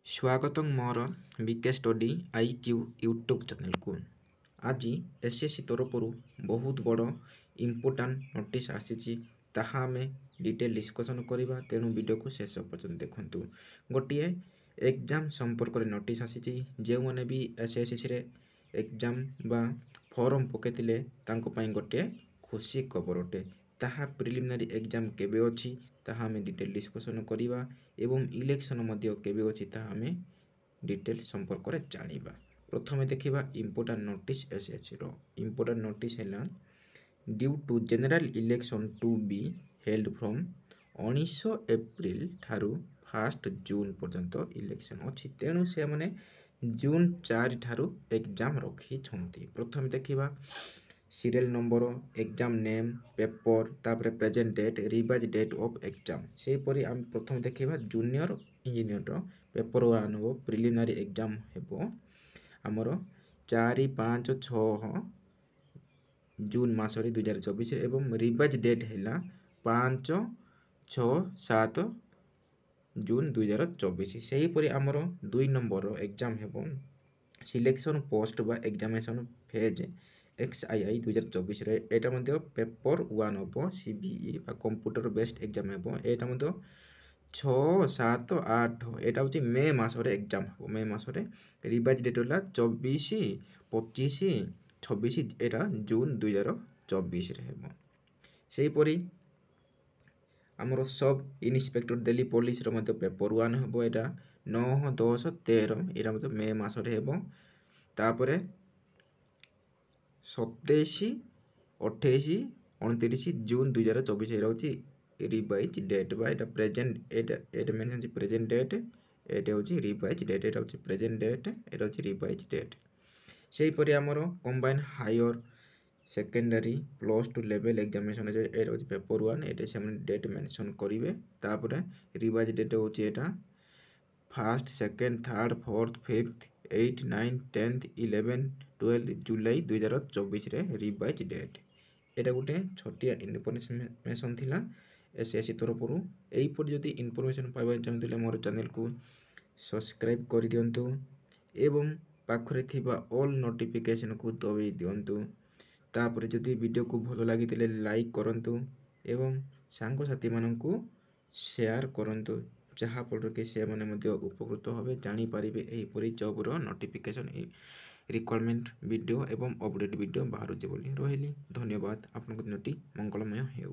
स्वागतम मोर BK study IQ YouTube channel को। आज एसएससी तरफ बहुत बड़ इम्पोर्टाट नोटिस आसी आम डिटेल डिस्कसन करवा। तेणु वीडियो को शेष पर्यटन देखु। गोटे एग्जाम संपर्क में नोटिस आसी जो मैंने भी एसएससी एग्जाम बा फॉर्म पकईले गोटे खुशी खबर अटे। ताहा प्रिलिमिनारी एग्जाम केबे अछि ताहा हमें डिटेल डिस्कसन करवा एवं इलेक्शन मध्य केबे अछि ताहा हमें डिटेल संपर्क रे जानिबा। प्रथम देखिबा इम्पोर्टेंट नोटिस एसएससी रो। इम्पोर्टेंट नोटिस हैला due to general election to be held from 19 April ठारू 1 जून पर्यंत इलेक्शन अछि। तेणु से माने जून 4 ठारू एग्जाम रखी छंती। प्रथम देखिबा serial number, exam name, paper, तापर present date, revise date of exam. से परी हम प्रथम देखिबा जूनियर इंजीनियर रो पेपर 1 हो प्रिलिमिनरी एग्जाम हेबो हमर 4, 5, 6 जून मासरे 2024 एवं रिवाइज डेट हैला 5, 6, 7 जून 2024। से परी हमर 2 नंबर रो एग्जाम हेबो सिलेक्शन पोस्ट बा एग्जामिनेशन फेज XII 2024 रे एटा मध्ये पेपर 1 हो सीबीई बा कंप्यूटर बेस्ड एग्जाम हेबो। एटा मध्ये 6, 7, 8 एटा होची मे मासरे एग्जाम हो। मे मासरे रिवाइज डेट होला 24, 25, 26 एटा जून 2024 रे हेबो। सेही परी हमर सब इन्स्पेक्टर दिल्ली पुलिस रो मध्ये पेपर 1 हेबो। एटा 9, 10, 13 एटा मध्ये मे मासरे हेबो। तापरे 27, 28, 29 जून 2024 एटा होची रिवाइज डेट बा एटा प्रेजेंट एटा मेंशन छी प्रेजेंट डेट एटा होची रिवाइज डेट एटा होची प्रेजेंट डेट एटा होची रिवाइज डेट। सेही परी हमर combine higher secondary plus 2 level examination एटा होची पेपर 1 एटा से हम डेट मेंशन करिवे। तापरे रिवाइज डेट होची एटा 1st, 2nd, 3rd, 4th, 5th, 8, 9, 10th, 11, 12 जुलाई 2024 रे रिवाइज डेट। एटा गोटे छोटिया इनफॉरमेशन थिला एसएससी तरफरु। एई पर जदी इनफॉरमेशन पाइबा चाहतिले मोर चैनल को सब्सक्राइब कर दियंतु एवं पाखरे थिबा ऑल नोटिफिकेशन को दबाई दियंतु। तापर जदी वीडियो को भलो लागितिले लाइक करंतु एवं सांग साथी माननकु शेयर करंतु जहा फल के से माने मध्ये उपकृत होबे जानि परिबे एही परि जॉब रो नोटिफिकेशन रिक्वायरमेंट वीडियो एवं अपडेट वीडियो बाहर जे बोली रहिली। धन्यवाद। आपनको दिनटी मंगलमय हेउ।